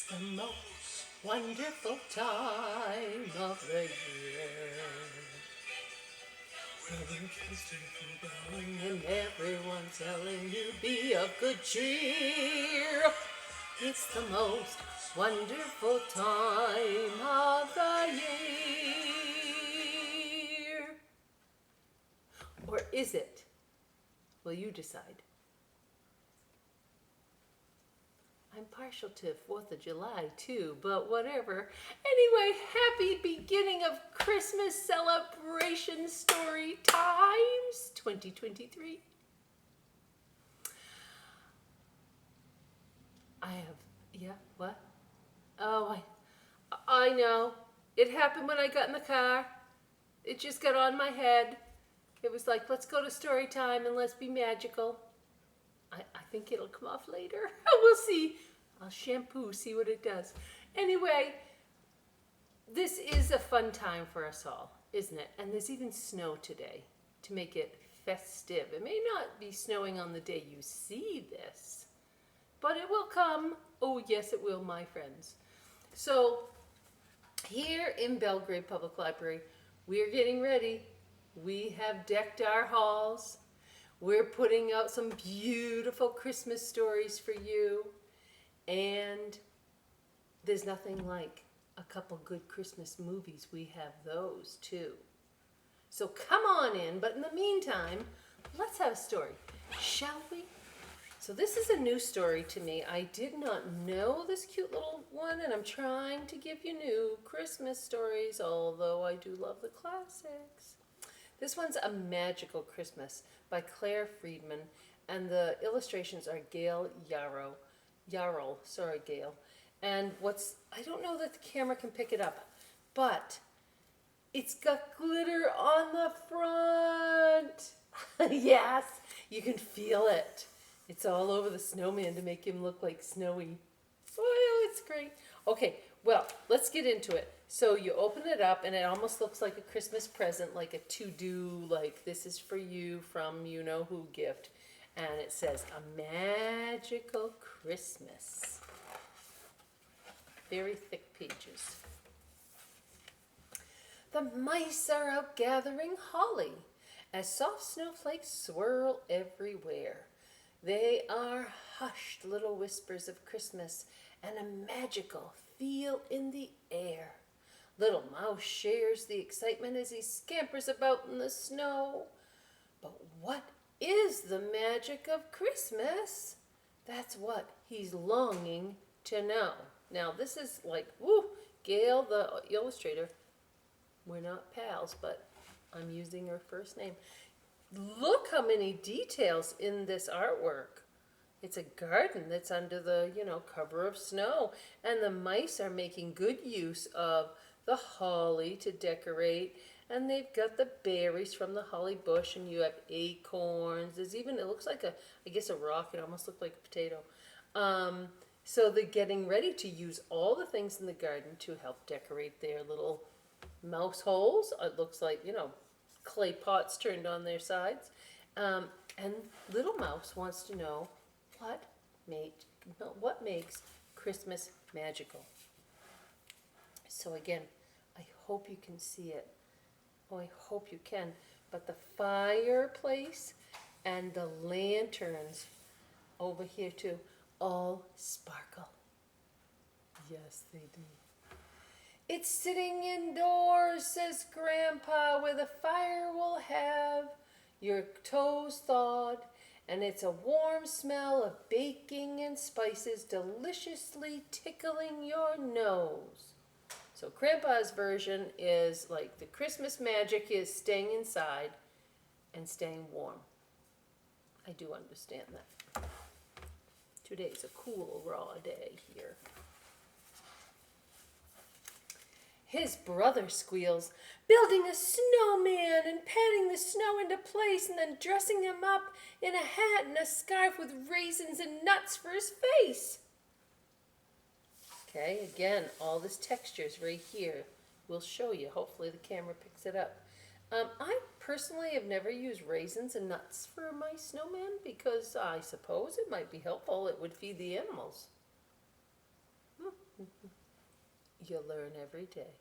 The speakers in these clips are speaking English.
The most wonderful time of the year. And everyone's telling you be of good cheer. It's the most wonderful time of the year. Or is it? Will you decide? I'm partial to 4th of July too, but whatever. Anyway, happy beginning of Christmas celebration story times 2023. What? Oh, I know. It happened when I got in the car. It just got on my head. It was like, let's go to story time and let's be magical. I think it'll come off later. We'll see. I'll shampoo, see what it does. Anyway, this is a fun time for us all, isn't it? And there's even snow today to make it festive. It may not be snowing on the day you see this, but it will come. Oh, yes, it will, my friends. So here in Belgrade Public Library, we're getting ready. We have decked our halls. We're putting out some beautiful Christmas stories for you. And there's nothing like a couple good Christmas movies. We have those too. So come on in. But in the meantime, let's have a story, shall we? So this is a new story to me. I did not know this cute little one, and I'm trying to give you new Christmas stories, although I do love the classics. This one's A Magical Christmas by Claire Freedman, and the illustrations are Gail Yarrell, sorry Gail. And I don't know that the camera can pick it up, but it's got glitter on the front. Yes, you can feel it. It's all over the snowman to make him look like snowy. Oh, it's great. Okay, well, let's get into it. So you open it up and it almost looks like a Christmas present, like a to-do, like this is for you from you-know-who gift. And it says, A Magical Christmas. Very thick pages. The mice are out gathering holly as soft snowflakes swirl everywhere. They are hushed little whispers of Christmas and a magical feel in the air. Little Mouse shares the excitement as he scampers about in the snow. But what is the magic of Christmas? That's what he's longing to know. Now this is like, woo, Gail, the illustrator. We're not pals, but I'm using her first name. Look how many details in this artwork. It's a garden that's under the, cover of snow. And the mice are making good use of the holly to decorate. And they've got the berries from the holly bush, and you have acorns. There's even, it looks like a rock. It almost looked like a potato. So they're getting ready to use all the things in the garden to help decorate their little mouse holes. It looks like, clay pots turned on their sides. And Little Mouse wants to know what makes Christmas magical. So again, I hope you can see it. Oh, I hope you can. But the fireplace and the lanterns over here too, all sparkle. Yes, they do. It's sitting indoors, says Grandpa, where the fire will have your toes thawed, and it's a warm smell of baking and spices deliciously tickling your nose. So Grandpa's version is like the Christmas magic is staying inside and staying warm. I do understand that. Today's a cool, raw day here. His brother squeals, building a snowman and patting the snow into place and then dressing him up in a hat and a scarf with raisins and nuts for his face. Okay, again, all this texture is right here. We'll show you. Hopefully the camera picks it up. I personally have never used raisins and nuts for my snowman because I suppose it might be helpful. It would feed the animals. You learn every day.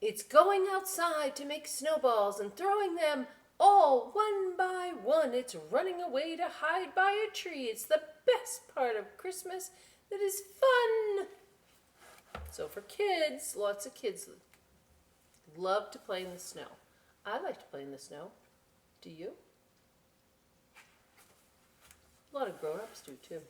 It's going outside to make snowballs and throwing them all one by one. It's running away to hide by a tree. It's the best part of Christmas that is fun. So for kids, lots of kids love to play in the snow. I like to play in the snow. Do you? A lot of grown-ups do too.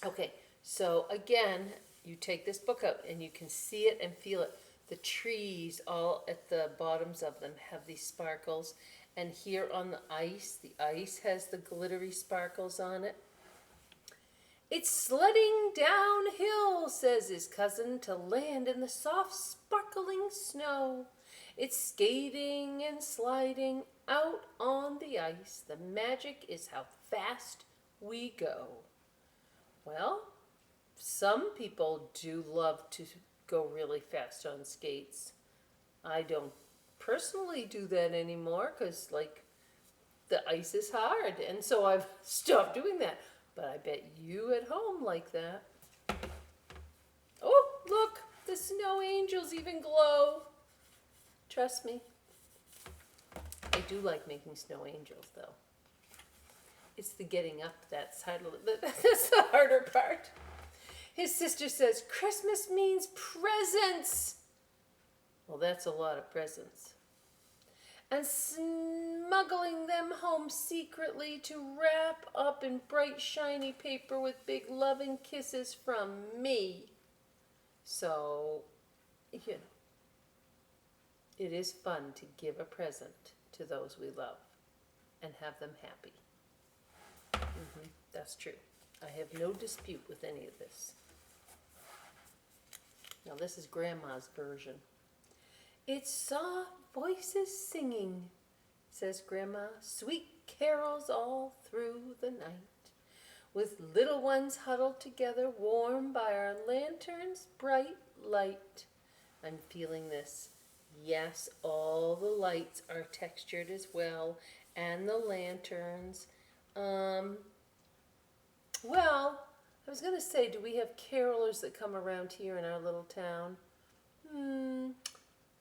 Okay, so again, you take this book out and you can see it and feel it. The trees, all at the bottoms of them, have these sparkles. And here on the ice has the glittery sparkles on it. It's sledding downhill, says his cousin, to land in the soft, sparkling snow. It's skating and sliding out on the ice. The magic is how fast we go. Well, some people do love to go really fast on skates. I don't personally do that anymore because, like, the ice is hard, and so I've stopped doing that. But I bet you at home like that. Oh, look, the snow angels even glow. Trust me. I do like making snow angels, though. It's the getting up that side of it. That's the harder part. His sister says, Christmas means presents. Well, that's a lot of presents. And smuggling them home secretly to wrap up in bright, shiny paper with big loving kisses from me. So, you know, it is fun to give a present to those we love and have them happy. That's true. I have no dispute with any of this. Now this is Grandma's version. It's soft voices singing, says Grandma, sweet carols all through the night, with little ones huddled together, warm by our lantern's bright light. I'm feeling this. Yes, all the lights are textured as well, and the lanterns. Well, I was going to say, do we have carolers that come around here in our little town?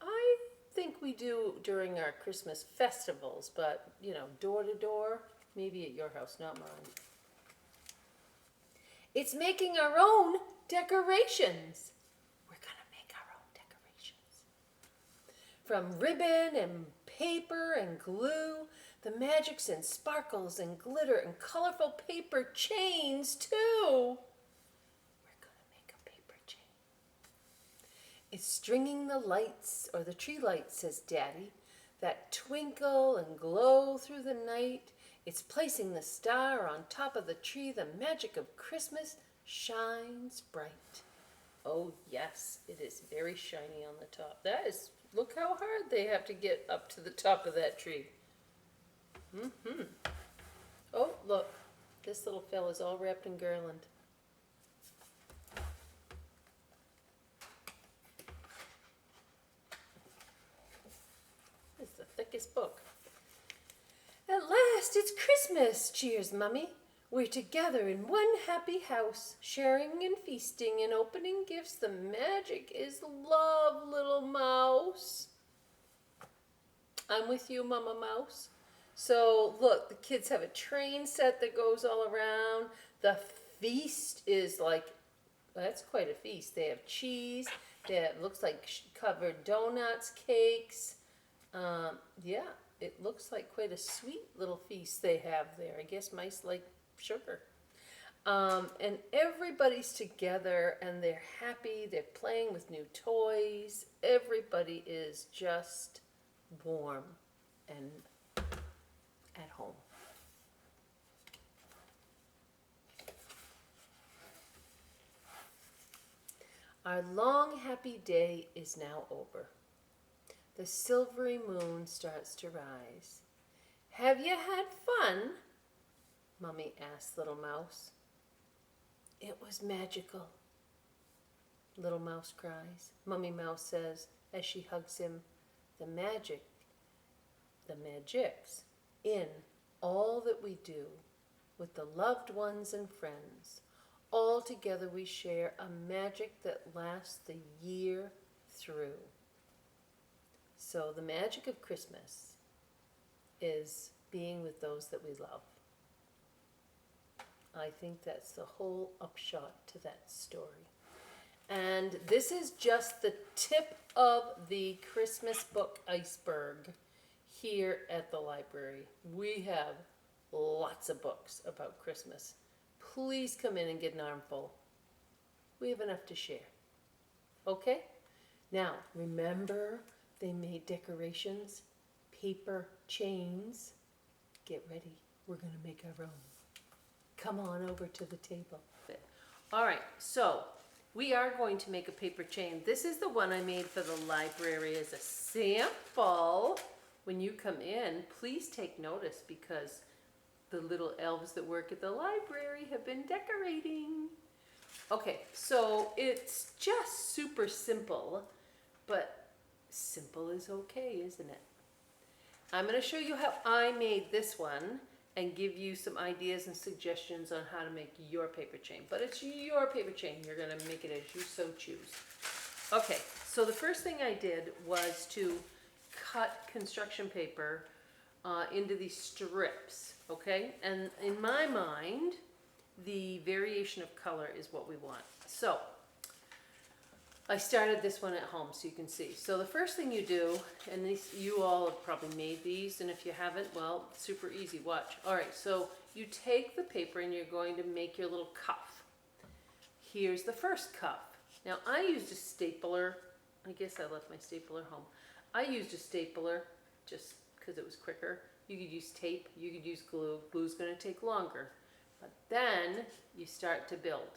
I think we do during our Christmas festivals, but, you know, door to door, maybe at your house, not mine. It's making our own decorations. We're going to make our own decorations. From ribbon and paper and glue, the magics and sparkles and glitter and colorful paper chains, too. We're going to make a paper chain. It's stringing the lights, or the tree lights, says Daddy, that twinkle and glow through the night. It's placing the star on top of the tree. The magic of Christmas shines bright. Oh, yes, it is very shiny on the top. That is, look how hard they have to get up to the top of that tree. Oh, look, this little fella's all wrapped in garland. It's the thickest book. At last, it's Christmas, cheers Mummy. We're together in one happy house, sharing and feasting and opening gifts. The magic is love, little mouse. I'm with you, Mama Mouse. So look, the kids have a train set that goes all around. The feast is like, well, that's quite a feast. They have cheese. That looks like covered donuts, cakes. Yeah, it looks like quite a sweet little feast they have there. I guess mice like sugar. And everybody's together and they're happy. They're playing with new toys. Everybody is just warm and at home. Our long happy day is now over. The silvery moon starts to rise. Have you had fun? Mummy asked Little Mouse. It was magical, Little Mouse cries. Mummy Mouse says as she hugs him, the magics in all that we do with the loved ones and friends, all together we share a magic that lasts the year through. So the magic of Christmas is being with those that we love. I think that's the whole upshot to that story. And this is just the tip of the Christmas book iceberg here at the library. We have lots of books about Christmas. Please come in and get an armful. We have enough to share. Okay? Now, remember they made decorations, paper chains. Get ready. We're going to make our own. Come on over to the table. All right, so we are going to make a paper chain. This is the one I made for the library as a sample. When you come in, please take notice because the little elves that work at the library have been decorating. Okay, so it's just super simple, but simple is okay, isn't it? I'm going to show you how I made this one and give you some ideas and suggestions on how to make your paper chain. But it's your paper chain. You're going to make it as you so choose. Okay, so the first thing I did was to cut construction paper into these strips, okay? And in my mind, the variation of color is what we want. So I started this one at home so you can see. So the first thing you do, and these, you all have probably made these, and if you haven't, well, super easy, watch. All right, so you take the paper and you're going to make your little cuff. Here's the first cuff. Now I used a stapler. I guess I left my stapler home. I used a stapler just because it was quicker. You could use tape, you could use glue. Glue's going to take longer. But then you start to build.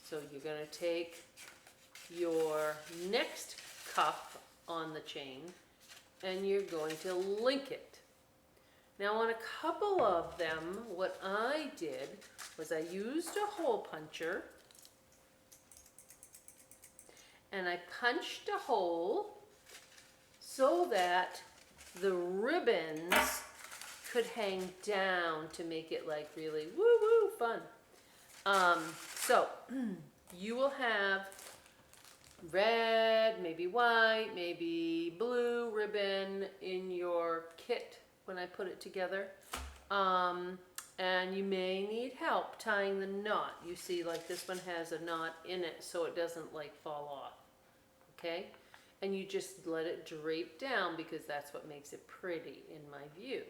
So you're going to take your next cuff on the chain and you're going to link it. Now on a couple of them, what I did was I used a hole puncher and I punched a hole so that the ribbons could hang down to make it like really woo-woo fun. So you will have red, maybe white, maybe blue ribbon in your kit when I put it together. And you may need help tying the knot. You see, like this one has a knot in it so it doesn't like fall off, okay? And you just let it drape down because that's what makes it pretty in my view.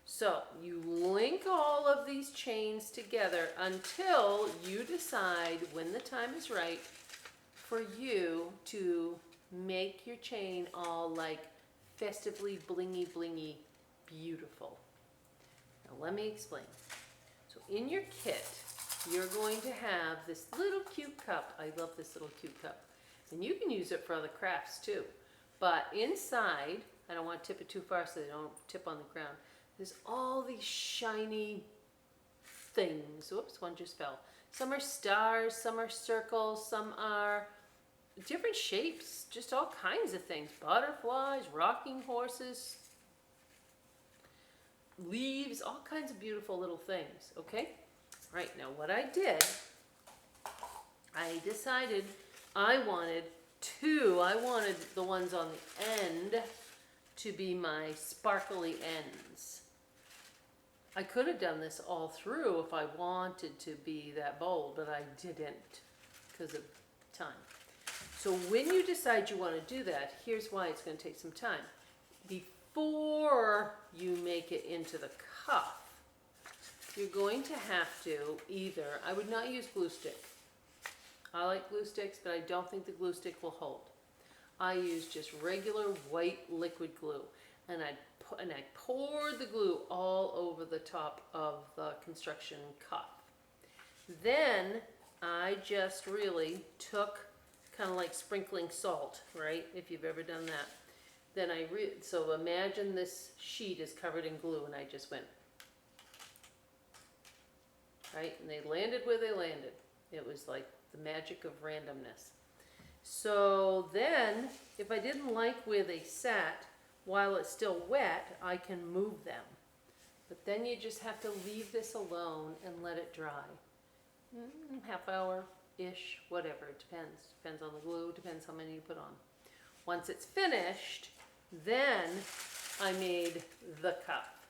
So you link all of these chains together until you decide when the time is right for you to make your chain all like festively blingy blingy beautiful. Now let me explain. So in your kit, you're going to have this little cute cup. I love this little cute cup. And you can use it for other crafts too. But inside, I don't want to tip it too far so they don't tip on the ground. There's all these shiny things. Whoops, one just fell. Some are stars, some are circles, some are different shapes, just all kinds of things. Butterflies, rocking horses, leaves, all kinds of beautiful little things, okay? Right, now what I did, I decided I wanted the ones on the end to be my sparkly ends. I could have done this all through if I wanted to be that bold, but I didn't because of time. So when you decide you want to do that, here's why it's going to take some time. Before you make it into the cuff, you're going to have to either, I would not use glue stick. I like glue sticks, but I don't think the glue stick will hold. I use just regular white liquid glue, and I poured the glue all over the top of the construction cuff. Then I just really took, kind of like sprinkling salt, right? If you've ever done that. Then so imagine this sheet is covered in glue, and I just went, right? And they landed where they landed. It was like the magic of randomness. So then, if I didn't like where they sat, while it's still wet, I can move them. But then you just have to leave this alone and let it dry. half hour-ish, whatever, it depends. Depends on the glue, depends how many you put on. Once it's finished, then I made the cup.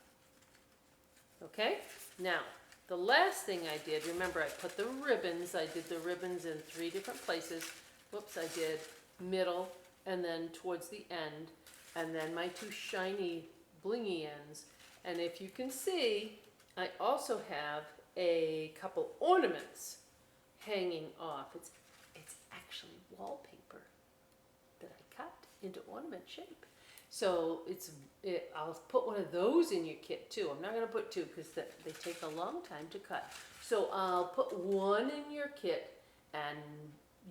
Okay? Now, the last thing I did, remember I put the ribbons, I did the ribbons in 3 different places. Whoops, I did middle and then towards the end, and then my 2 shiny blingy ends. And if you can see, I also have a couple ornaments hanging off. It's actually wallpaper that I cut into ornament shape. So I'll put one of those in your kit too. I'm not going to put 2 because they take a long time to cut. So I'll put 1 in your kit, and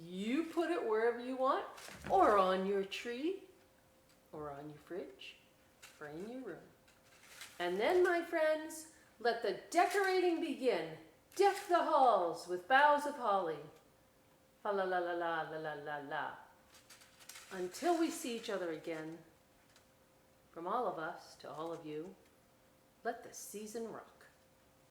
you put it wherever you want, or on your tree, or on your fridge, or in your room. And then, my friends, let the decorating begin. Deck the halls with boughs of holly. Fa la la la la la la la la. Until we see each other again, from all of us to all of you, let the season rock.